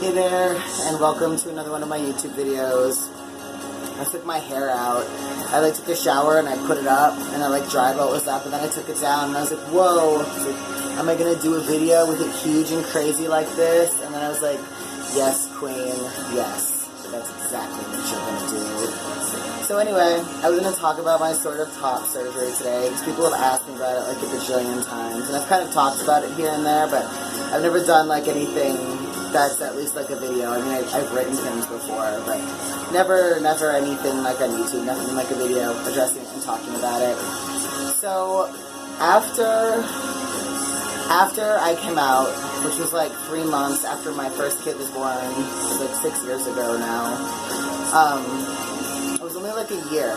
Hey there, and welcome to another one of my YouTube videos. I took my hair out. I took a shower and I put it up and I dried what was up, and then I took it down and I was like, whoa, am I gonna do a video with it huge and crazy like this? And then I was like, yes, queen, yes, that's exactly what you're gonna do. So anyway, I was gonna talk about my sort of top surgery today because people have asked me about it a bajillion times, and I've kind of talked about it here and there, but I've never done anything that's at least a video. I mean, I've written things before, but never anything on YouTube, nothing a video addressing it and talking about it. So after I came out, which was 3 months after my first kid was born, it was 6 years ago now, it was only a year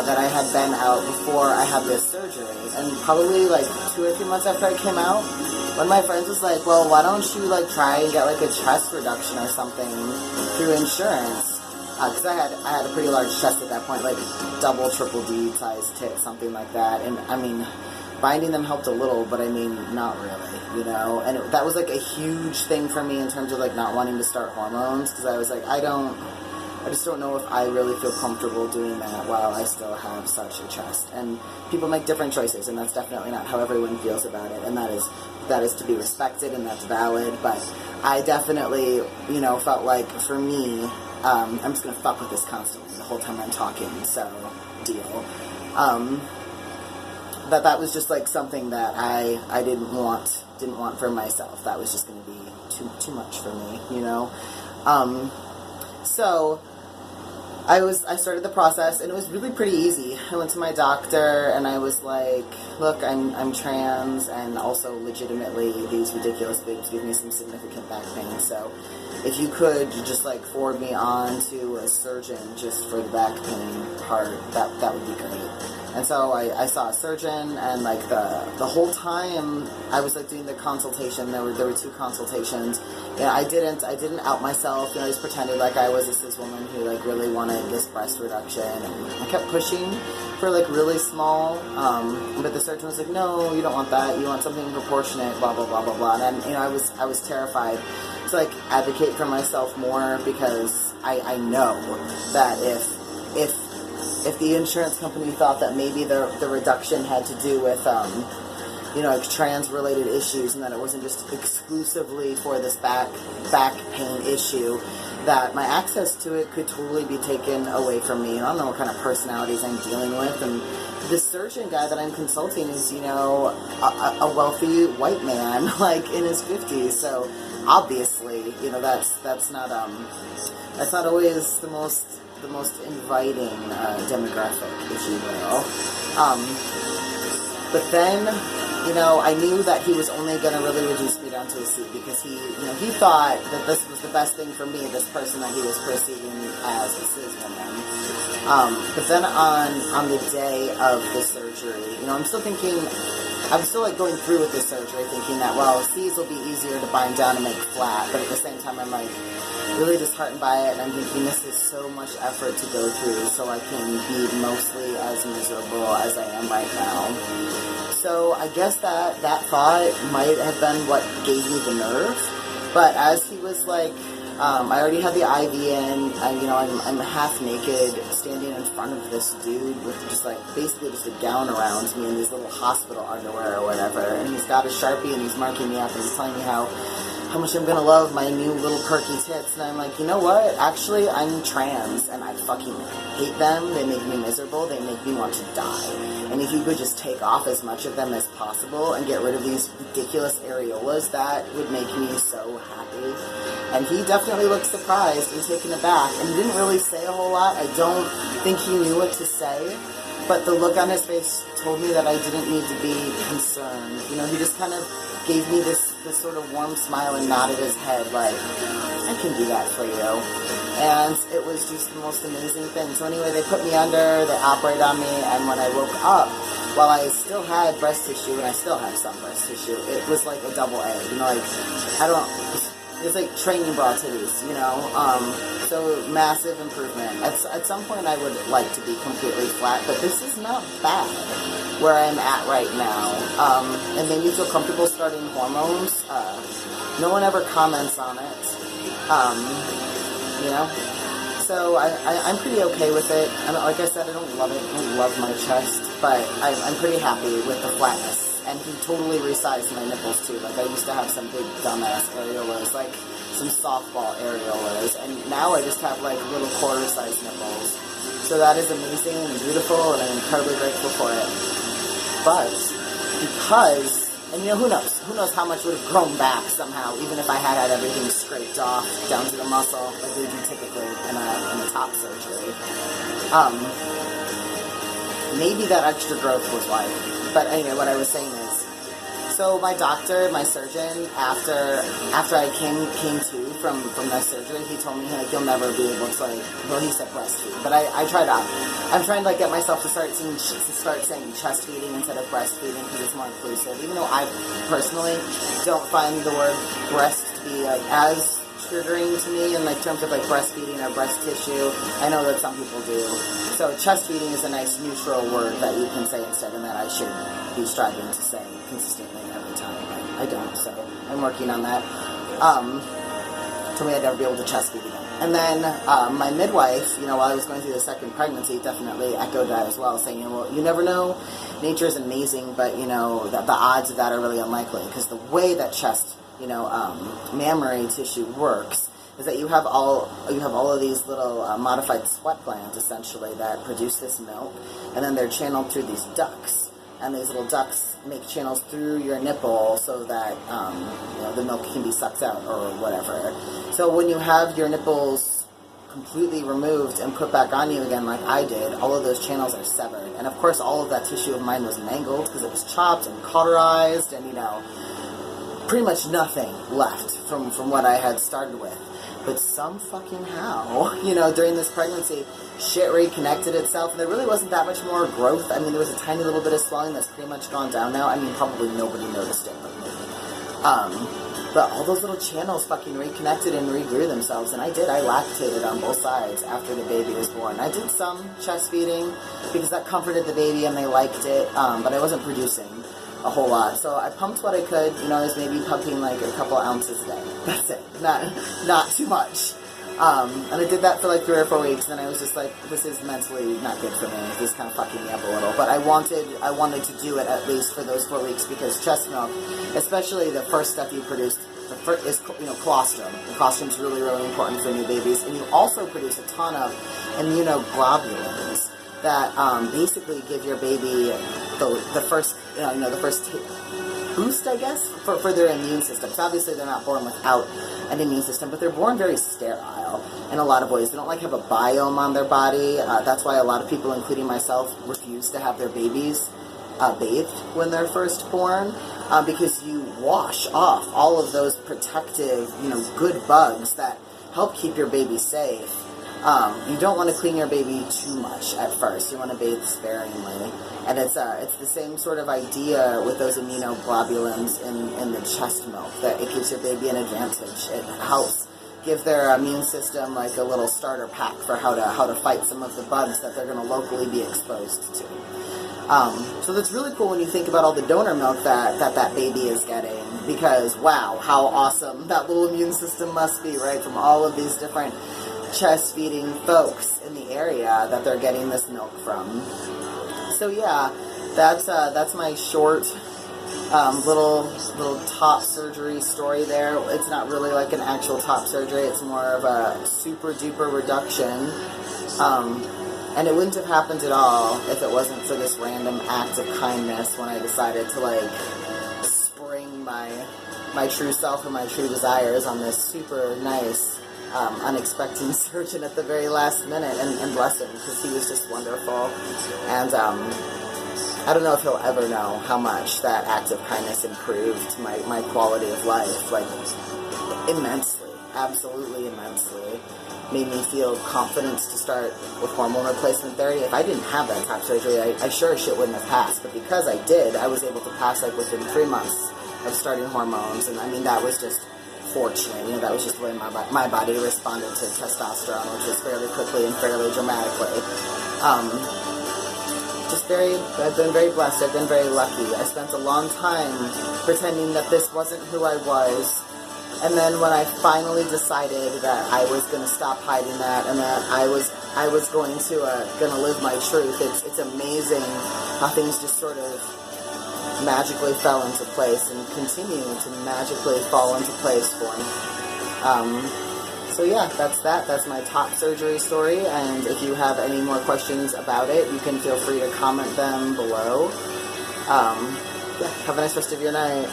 that I had been out before I had this surgery, and probably 2 or 3 months after I came out, one of my friends was like, well, why don't you try and get a chest reduction or something through insurance? Because I had a pretty large chest at that point, double, triple D size tit, something like that. And I mean, binding them helped a little, but I mean, not really, And that was a huge thing for me in terms of not wanting to start hormones, because I was I just don't know if I really feel comfortable doing that while I still have such a chest. And people make different choices, and that's definitely not how everyone feels about it, and that is to be respected, and that's valid. But I definitely, felt for me, I'm just gonna fuck with this constantly the whole time I'm talking, so deal. That was just something that I didn't want for myself. That was just gonna be too much for me, So I started the process, and it was really pretty easy. I went to my doctor, and I was like, look, I'm trans, and also legitimately these ridiculous boobs give me some significant back pain, so if you could just forward me on to a surgeon just for the back pain part, that would be great. And so I saw a surgeon, and the whole time I was doing the consultation, there were 2 consultations. Yeah, I didn't out myself. I just pretended I was a cis woman who really wanted this breast reduction, and I kept pushing for really small. But the surgeon was like, no, you don't want that. You want something proportionate. Blah blah blah blah blah. And I was terrified to advocate for myself more, because I know that if the insurance company thought that maybe the reduction had to do with trans-related issues, and that it wasn't just exclusively for this back pain issue, that my access to it could totally be taken away from me. And I don't know what kind of personalities I'm dealing with, and this surgeon guy that I'm consulting is, a wealthy white man, in his 50s, so obviously, that's not always the most inviting demographic, if you will. But then, I knew that he was only going to really reduce me down to a C, because he thought that this was the best thing for me, this person that he was perceiving as a cis woman. But then on the day of the surgery, I'm still thinking, I'm still going through with this surgery, thinking that, well, C's will be easier to bind down and make flat, but at the same time, I'm really disheartened by it, and I'm thinking this is so much effort to go through so I can be mostly as miserable as I am right now. So I guess that thought might have been what gave me the nerve, but as he was I already had the IV in, I'm half naked, standing in front of this dude with just basically just a gown around me in these little hospital underwear or whatever, and he's got a Sharpie and he's marking me up and he's telling me how much I'm gonna love my new little perky tits, and I'm like, you know what, actually, I'm trans, and I fucking hate them, they make me miserable, they make me want to die, and if you could just take off as much of them as possible and get rid of these ridiculous areolas, that would make me so happy. And he definitely looked surprised and taken aback, and he didn't really say a whole lot. I don't think he knew what to say, but the look on his face told me that I didn't need to be concerned. He just kind of gave me this sort of warm smile and nodded his head I can do that for you. And it was just the most amazing thing. So anyway, they put me under, they operated on me, and when I woke up, while I still had breast tissue, and I still have some breast tissue, it was a double A. It was training bra titties, so massive improvement. At some point I would like to be completely flat, but this is not bad where I'm at right now. It made me feel comfortable starting hormones. No one ever comments on it. You know? So I'm pretty okay with it. Like I said, I don't love it. I don't love my chest, but I'm pretty happy with the flatness. And he totally resized my nipples too. Like I used to have some big dumbass areolas, like some softball areolas, and now I just have like little quarter-sized nipples. So that is amazing and beautiful, and I'm incredibly grateful for it. But because, and you know, who knows? Who knows how much would have grown back somehow, even if I had everything scraped off down to the muscle, like we do typically in a top surgery. Maybe that extra growth was why. But anyway, what I was saying is, so my doctor, my surgeon, after I came to from that surgery, he told me like you'll never be able to like, well, he said breastfeed, but I tried out. I'm trying to like get myself to start saying chest feeding instead of breastfeeding because it's more inclusive. Even though I personally don't find the word breast to be like as triggering to me in like terms of like breastfeeding or breast tissue. I know that some people do. So chest feeding is a nice neutral word that you can say instead, and that I should be striving to say consistently every time. I don't, so I'm working on that. Told me I'd never be able to chest feed again. And then my midwife, you know, while I was going through the second pregnancy, definitely echoed that as well, saying, you know, well, you never know. Nature is amazing, but you know that the odds of that are really unlikely because the way that chest, you know, mammary tissue works is that you have all of these little modified sweat glands essentially that produce this milk, and then they're channeled through these ducts, and these little ducts make channels through your nipple so that you know, the milk can be sucked out or whatever. So when you have your nipples completely removed and put back on you again like I did, all of those channels are severed, and of course all of that tissue of mine was mangled because it was chopped and cauterized, and you know, pretty much nothing left from what I had started with. But some fucking how, you know, during this pregnancy, shit reconnected itself, and there really wasn't that much more growth. I mean, there was a tiny little bit of swelling that's pretty much gone down now. I mean, probably nobody noticed it but me. But all those little channels fucking reconnected and regrew themselves, and I did. I lactated on both sides after the baby was born. I did some chest feeding because that comforted the baby and they liked it, but I wasn't producing a whole lot. So I pumped what I could, you know, I was maybe pumping like a couple ounces a day. That's it. Not too much. And I did that for like 3 or 4 weeks, and then I was just like, this is mentally not good for me. This is kind of fucking me up a little. But I wanted to do it at least for those 4 weeks because chest milk, especially the first stuff you produced, is, you know, colostrum. The colostrum's really, really important for new babies. And you also produce a ton of immunoglobulins that basically give your baby the first boost, I guess, for their immune system. So obviously they're not born without an immune system, but they're born very sterile in a lot of ways. They don't like have a biome on their body. That's why a lot of people, including myself, refuse to have their babies bathed when they're first born, because you wash off all of those protective, you know, good bugs that help keep your baby safe. You don't want to clean your baby too much at first. You want to bathe sparingly. And it's the same sort of idea with those immunoglobulins in the chest milk, that it gives your baby an advantage. It helps give their immune system like a little starter pack for how to fight some of the bugs that they're going to locally be exposed to. So that's really cool when you think about all the donor milk that baby is getting, because wow, how awesome that little immune system must be, right, from all of these different chest feeding folks in the area that they're getting this milk from. So yeah, that's my short little top surgery story there. It's not really like an actual top surgery, it's more of a super duper reduction. And it wouldn't have happened at all if it wasn't for this random act of kindness when I decided to like spring my true self and my true desires on this super nice unexpected surgeon at the very last minute, and bless him, because he was just wonderful. And I don't know if he'll ever know how much that act of kindness improved my quality of life, like immensely, absolutely immensely. Made me feel confident to start with hormone replacement therapy. If I didn't have that top surgery, I sure as shit wouldn't have passed. But because I did, I was able to pass like within 3 months of starting hormones. And I mean, that was just fortunate. You know, that was just the way my body responded to testosterone, which was fairly quickly and fairly dramatically. I've been very blessed. I've been very lucky. I spent a long time pretending that this wasn't who I was. And then when I finally decided that I was going to stop hiding that, and that I was going to live my truth, it's amazing how things just sort of magically fell into place and continue to magically fall into place for me. So yeah, that's that. That's my top surgery story, and if you have any more questions about it, you can feel free to comment them below. Yeah, have a nice rest of your night.